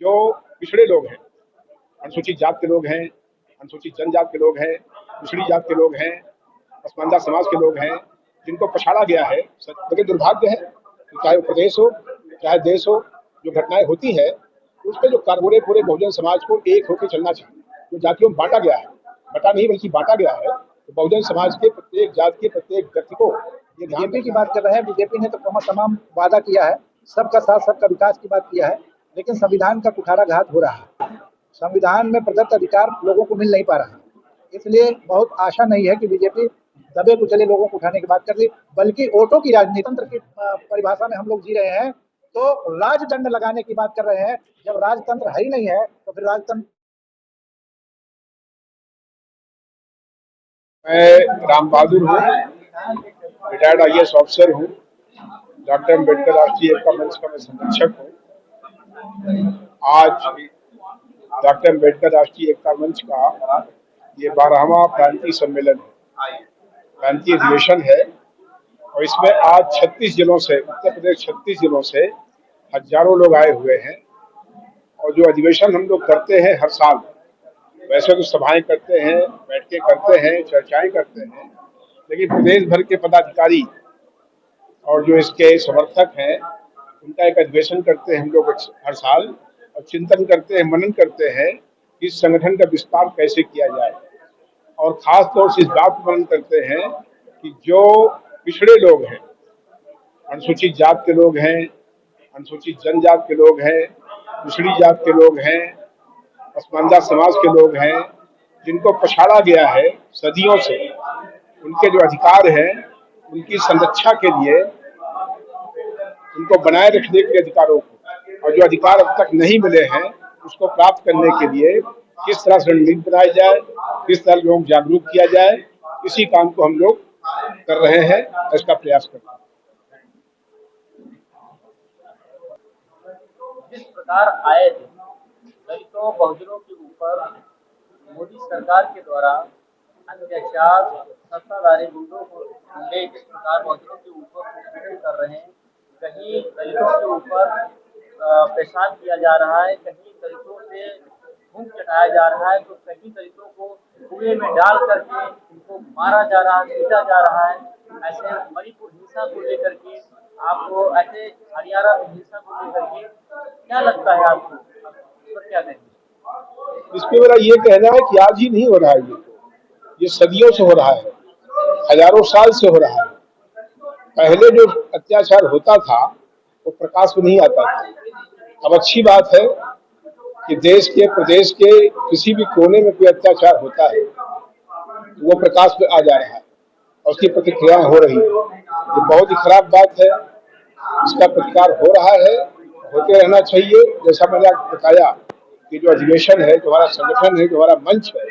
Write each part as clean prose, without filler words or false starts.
जो पिछड़े लोग हैं, अनुसूचित जात के लोग हैं, अनुसूचित जनजात के लोग हैं, पिछड़ी जात के लोग हैं, पसमानदा समाज के लोग हैं, जिनको पछाड़ा गया है। लेकिन दुर्भाग्य है कि चाहे वो प्रदेश हो, चाहे देश हो, जो घटनाएं होती है उस पर जो पूरे पूरे बहुजन समाज को एक होकर चलना चाहिए। जो जातियों में बांटा गया है, बटा नहीं बल्कि बांटा गया है, तो बहुजन समाज के प्रत्येक जात के प्रत्येक व्यक्ति को ये बीजेपी की बात कर रहे हैं। बीजेपी ने तो तमाम वादा किया है, सबका साथ सबका विकास की बात किया है, लेकिन संविधान का कुठाराघात हो रहा है। संविधान में प्रदत्त अधिकार लोगों को मिल नहीं पा रहा है, इसलिए बहुत आशा नहीं है कि बीजेपी दबे कुचले लोगों को उठाने की बात कर ली, बल्कि वोटों की राजनीति तंत्र की परिभाषा में हम लोग जी रहे हैं, तो राजदंड लगाने की बात कर रहे हैं। जब राजतंत्र है ही नहीं है तो फिर राजतंत्र। मैं राम बहादुर हूँ, रिटायर्ड IAS ऑफिसर हूँ, डॉक्टर अम्बेडकर राष्ट्रीय एकता मंच का मैं संरक्षक हूँ। आज डॉक्टर अम्बेडकर राष्ट्रीय एकता मंच का ये 12वां प्रांतीय सम्मेलन है, प्रांतीय अधिवेशन है, और इसमें आज 36 जिलों से, उत्तर प्रदेश 36 जिलों से हजारों लोग आए हुए हैं। और जो अधिवेशन हम लोग करते हैं हर साल, वैसे तो सभाएं करते हैं, बैठकें करते हैं, चर्चाएं करते हैं, लेकिन प्रदेश भर के पदाधिकारी और जो इसके समर्थक हैं उनका एक अधिवेशन करते हैं हम लोग हर साल, और चिंतन करते हैं, मनन करते हैं कि इस संगठन का विस्तार कैसे किया जाए। और खास तौर से इस बात पर मनन करते हैं कि जो पिछड़े लोग हैं, अनुसूचित जात के लोग हैं, अनुसूचित जनजात के लोग हैं, पिछड़ी जात के लोग हैं, पसमानदा समाज के लोग हैं, जिनको पछाड़ा गया है सदियों से, उनके जो अधिकार हैं उनकी संरक्षा के लिए, उनको बनाए रखने के अधिकारों को, और जो अधिकार अब तक नहीं मिले हैं उसको प्राप्त करने के लिए किस तरह से रणनीति बनाई जाए, किस तरह लोग जागरूक किया जाए, इसी काम को हम लोग कर रहे हैं, इसका प्रयास कर रहे हैं। जिस प्रकार आए थे दलितों बहुजनों के ऊपर मोदी सरकार के द्वारा अत्याचार, सत्ताधारी गुंडे जिस प्रकार बहुजनों के ऊपर उत्पीड़न कर रहे हैं, कहीं दलितों के ऊपर पेशाब किया जा रहा है, कहीं दलितों से घूम चटाया जा रहा है, तो कहीं दलितों को कुएं में डाल करके उनको मारा जा रहा है, पीटा जा रहा है। ऐसे मणिपुर हिंसा को लेकर के आपको, ऐसे हरियाणा हिंसा को लेकर के क्या लगता है आपको, तो क्या कहेंगे? इस पे मेरा ये कहना है कि आज ही नहीं हो रहा है, ये सदियों से हो रहा है, हजारों साल से हो रहा है। पहले जो अत्याचार होता था वो प्रकाश में नहीं आता था। अब अच्छी बात है कि देश के, प्रदेश के किसी भी कोने में कोई अत्याचार होता है तो वो प्रकाश में आ जा रहा है और उसकी प्रतिक्रिया हो रही है। ये बहुत ही खराब बात है, इसका प्रतिकार हो रहा है, होते रहना चाहिए। जैसा मैंने आपको बताया कि जो अधिवेशन है, जो हमारा संगठन है, जो हमारा मंच है,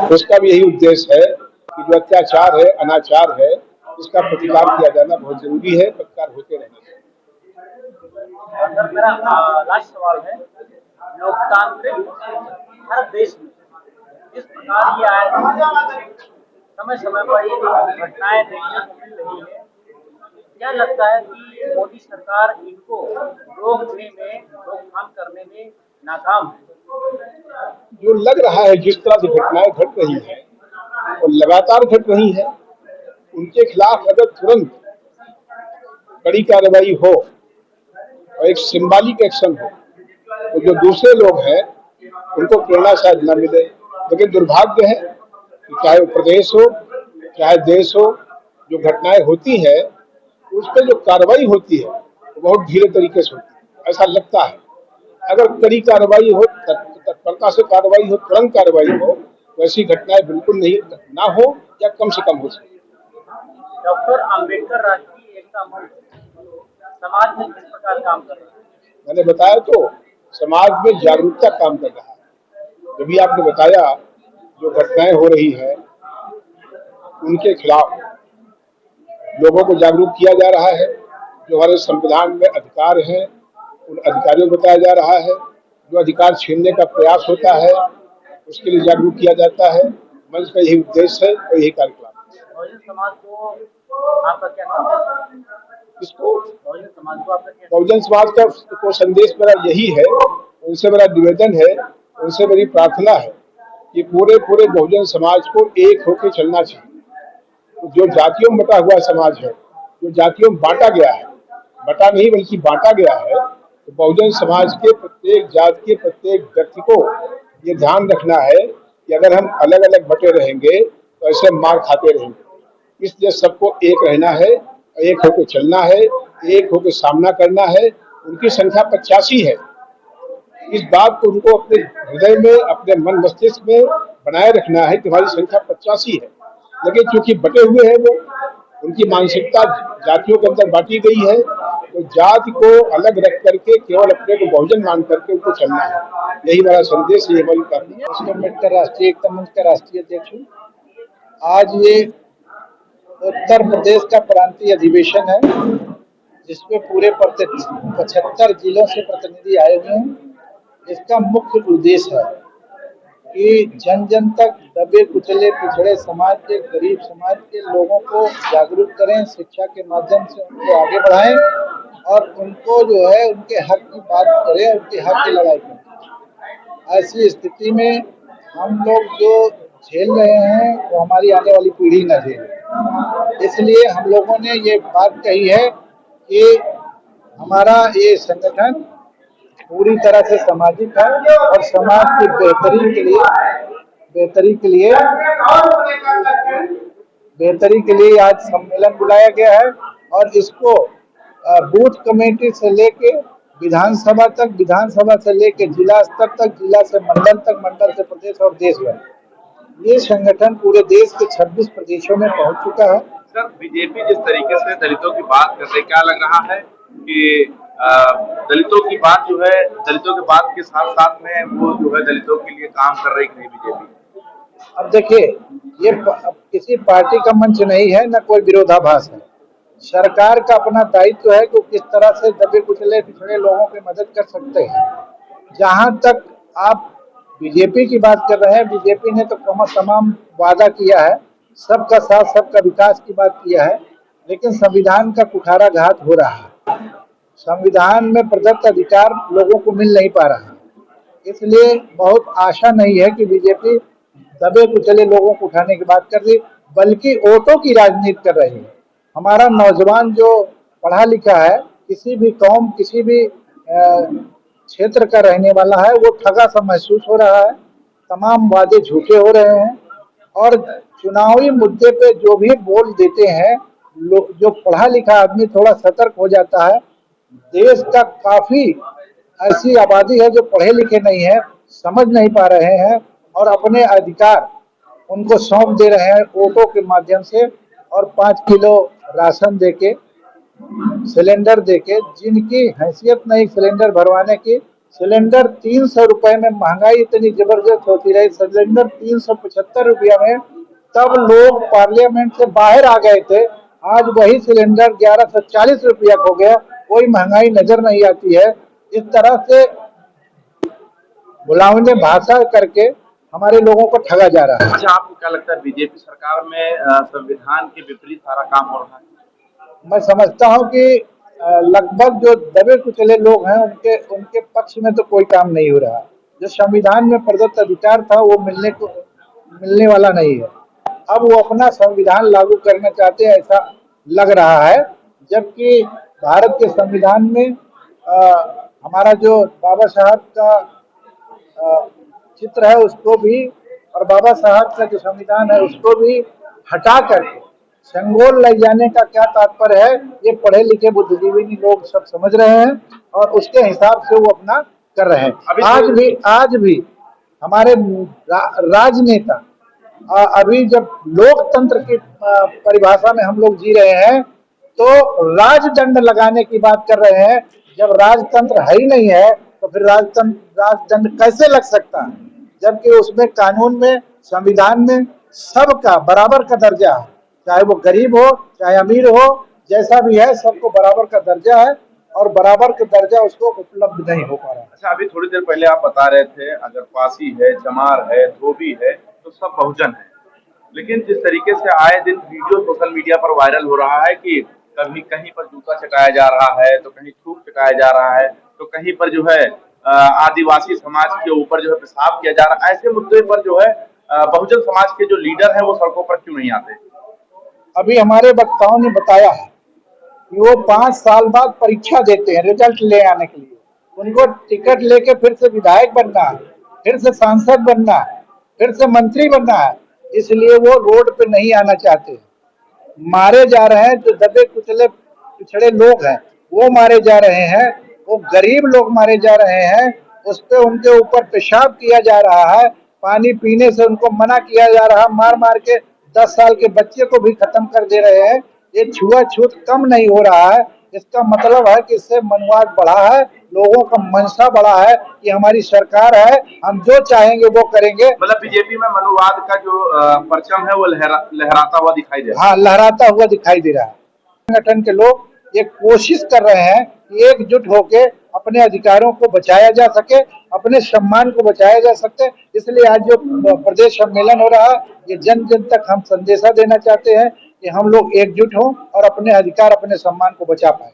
उसका भी यही उद्देश्य है कि जो अत्याचार है, अनाचार है, इसका प्रतिकार किया जाना बहुत जरूरी है, प्रतिकार होते रहना चाहिए। अगर मेरा लास्ट सवाल है, लोकतांत्रिक हर देश में जिस प्रकार ये आए समय समय पर ये घटनाएं देखने को मिल रही है, क्या लगता है कि मोदी सरकार इनको रोकने में, रोकथाम करने में नाकाम है? जो लग रहा है, जिस तरह से घटनाएं घट रही है और लगातार घट रही है, उनके खिलाफ अगर तुरंत कड़ी कार्रवाई हो और एक सिंबॉलिक एक्शन हो तो जो दूसरे लोग हैं उनको प्रेरणा शायद न मिले। लेकिन दुर्भाग्य है कि चाहे वो प्रदेश हो, चाहे देश हो, जो घटनाएं होती है उस पर जो कार्रवाई होती है वो बहुत धीरे तरीके से होती है, ऐसा लगता है। अगर कड़ी कार्रवाई हो, तत्परता से कार्रवाई हो, तुरंत कार्रवाई हो, तो ऐसी घटनाएं बिल्कुल नहीं ना हो या कम से कम हो सके। डॉक्टर अम्बेडकर राष्ट्रीय एकता मंच समाज में किस प्रकार काम कर रहा है? मैंने बताया तो, समाज में जागरूकता काम कर रहा है। जब भी आपने बताया जो घटनाएं हो रही है उनके खिलाफ लोगों को जागरूक किया जा रहा है। जो हमारे संविधान में अधिकार हैं उन अधिकारियों को बताया जा रहा है। जो अधिकार छीनने का प्रयास होता है उसके लिए जागरूक किया जाता है। मंच का यही उद्देश्य है और यही कार्यक्रम। बहुजन समाज को आपका क्या नाम है? इसको बहुजन समाज को आपका क्या? बहुजन समाज का को संदेश मेरा यही है उनसे मेरा निवेदन है, उनसे मेरी प्रार्थना है कि पूरे पूरे बहुजन समाज को एक होकर चलना चाहिए। जो जातियों में बटा हुआ समाज है, जो जातियों में बांटा गया है, बटा नहीं बल्कि बांटा गया है, तो बहुजन समाज के प्रत्येक जाति के प्रत्येक व्यक्ति को ये ध्यान रखना है कि अगर हम अलग अलग बटे रहेंगे तो ऐसे मार खाते रहेंगे। इसलिए सबको एक रहना है, एक होकर चलना है, एक होकर सामना करना है। उनकी संख्या 85 है। इस बात को उनको अपने हृदय में, अपने मन मस्तिष्क में बनाए रखना है कि हमारी संख्या 85 है। लेकिन चूंकि बटे हुए हैं वो, उनकी मानसिकता जातियों के अंदर बांटी गई है, तो जाति को अलग रख करके केवल अपने को बहुजन मान करके उनको चलना है। यही हमारा संदेश है, ये हमारी प्रार्थना। डॉक्टर अम्बेडकर राष्ट्रीय एकता मंच का राष्ट्रीय अध्यक्ष हूँ। आज ये उत्तर प्रदेश का प्रांतीय अधिवेशन है, जिसमें पूरे 75 जिलों से प्रतिनिधि आए हुए हैं। इसका मुख्य उद्देश्य है कि जन जन तक दबे कुचले पिछड़े समाज के, गरीब समाज के लोगों को जागरूक करें, शिक्षा के माध्यम से उनको आगे बढ़ाएं और उनको जो है उनके हक की बात करें, उनके हक की लड़ाई करें। ऐसी स्थिति में हम लोग जो झेल रहे हैं वो हमारी आने वाली पीढ़ी न झेले। इसलिए हम लोगों ने ये बात कही है कि हमारा ये संगठन पूरी तरह से सामाजिक है और समाज की बेहतरी के लिए आज सम्मेलन बुलाया गया है और इसको बूथ कमेटी से लेके विधानसभा तक, विधानसभा से लेके जिला स्तर तक, जिला से मंडल तक, मंडल से प्रदेश और देश भर, ये संगठन पूरे देश के 26 प्रदेशों में पहुंच चुका है। सर, बीजेपी जिस तरीके से दलितों की बात कर रही, क्या लग रहा है कि दलितों की बात जो है, दलितों की बात के साथ साथ में वो जो है दलितों के लिए काम कर रही है बीजेपी? अब देखिए, ये किसी पार्टी का मंच नहीं है, न कोई विरोधाभास है। सरकार का अपना दायित्व है कि किस तरह से दबे कुचले पिछड़े लोगों की मदद कर सकते हैं। जहां तक आप बीजेपी की बात कर रहे हैं, बीजेपी ने तो तमाम वादा किया है, सबका साथ सबका विकास की बात किया है, लेकिन संविधान का कुठाराघात हो रहा है। संविधान में प्रदत्त अधिकार लोगों को मिल नहीं पा रहा, इसलिए बहुत आशा नहीं है कि बीजेपी दबे कुचले लोगों को उठाने की बात कर रही, बल्कि वोटों की राजनीति कर रही है। हमारा नौजवान जो पढ़ा लिखा है, किसी भी कौम, किसी भी क्षेत्र का रहने वाला है, वो ठगा सा महसूस हो रहा है। तमाम वादे झूठे हो रहे हैं और चुनावी मुद्दे पे जो भी बोल देते हैं, जो पढ़ा लिखा आदमी थोड़ा सतर्क हो जाता है। देश का काफी ऐसी आबादी है जो पढ़े लिखे नहीं है, समझ नहीं पा रहे हैं और अपने अधिकार उनको सौंप दे रहे हैं वोटों के माध्यम से और 5 किलो राशन देके, सिलेंडर देके, जिनकी हैसियत नहीं सिलेंडर भरवाने की। सिलेंडर 300 रुपए में, महंगाई इतनी जबरदस्त होती रही, सिलेंडर 375 रुपया में तब लोग पार्लियामेंट से बाहर आ गए थे। आज वही सिलेंडर 1140 रुपया हो गया, कोई महंगाई नजर नहीं आती है। इस तरह से बुलावने भाषा करके हमारे लोगों को ठगा जा रहा है। अच्छा, आपको क्या लगता है बीजेपी सरकार में संविधान के विपरीत सारा काम हो रहा है? मैं समझता हूं कि लगभग जो दबे कुचले लोग हैं उनके पक्ष में तो कोई काम नहीं हो रहा। जो संविधान में प्रदत्त अधिकार था वो मिलने वाला नहीं है। अब वो अपना संविधान लागू करना चाहते हैं, ऐसा लग रहा है। जबकि भारत के संविधान में हमारा जो बाबा साहब का चित्र है उसको भी, और बाबा साहब का जो संविधान है उसको भी हटा करके संगोल ले जाने का क्या तात्पर्य है, ये पढ़े लिखे बुद्धिजीवी लोग सब समझ रहे हैं और उसके हिसाब से वो अपना कर रहे हैं। आज भी हमारे राजनेता, अभी जब लोकतंत्र की परिभाषा में हम लोग जी रहे हैं तो राजदंड लगाने की बात कर रहे हैं। जब राजतंत्र है ही नहीं है तो फिर राजदंड कैसे लग सकता है, जबकि उसमें कानून में, संविधान में सबका बराबर का दर्जा है, चाहे वो गरीब हो चाहे अमीर हो, जैसा भी है सबको बराबर का दर्जा है और बराबर का दर्जा उसको उपलब्ध नहीं हो पा रहा है। अच्छा, अभी थोड़ी देर पहले आप बता रहे थे अगर पासी है, चमार है, धोबी है तो सब बहुजन है, लेकिन जिस तरीके से आए दिन वीडियो सोशल मीडिया पर वायरल हो रहा है कि कभी कहीं पर जूता चटाया जा रहा है, तो कहीं थूक चटाया जा रहा है, तो कहीं पर जो है आदिवासी समाज के ऊपर जो है पेशाब किया जा रहा है, ऐसे मुद्दे पर जो है बहुजन समाज के जो लीडर हैं वो सड़कों पर क्यों नहीं आते? अभी हमारे वक्ताओं ने बताया है कि वो 5 साल बाद परीक्षा देते हैं रिजल्ट ले आने के लिए। उनको टिकट लेके फिर से विधायक बनना है, फिर से सांसद बनना है, फिर से मंत्री बनना है, इसलिए वो रोड पे नहीं आना चाहते। मारे जा रहे हैं जो दबे कुचले पिछड़े लोग हैं वो मारे जा रहे हैं, वो गरीब लोग मारे जा रहे हैं, उस पे उनके ऊपर पेशाब किया जा रहा है, पानी पीने से उनको मना किया जा रहा है, मार मार के 10 साल के बच्चे को भी खत्म कर दे रहे हैं। ये छुआछूत कम नहीं हो रहा है। इसका मतलब है कि इससे मनुवाद बढ़ा है, लोगों का मनसा बढ़ा है कि हमारी सरकार है, हम जो चाहेंगे वो करेंगे। मतलब बीजेपी में मनुवाद का जो परचम है वो लहराता हुआ दिखाई दे रहा है। हाँ, लहराता हुआ दिखाई दे रहा है। संगठन के लोग ये कोशिश कर रहे हैं कि एकजुट होकर अपने अधिकारों को बचाया जा सके, अपने सम्मान को बचाया जा सके। इसलिए आज जो प्रदेश सम्मेलन हो रहा है, ये जन जन तक हम संदेशा देना चाहते हैं कि हम लोग एकजुट हों और अपने अधिकार, अपने सम्मान को बचा पाए।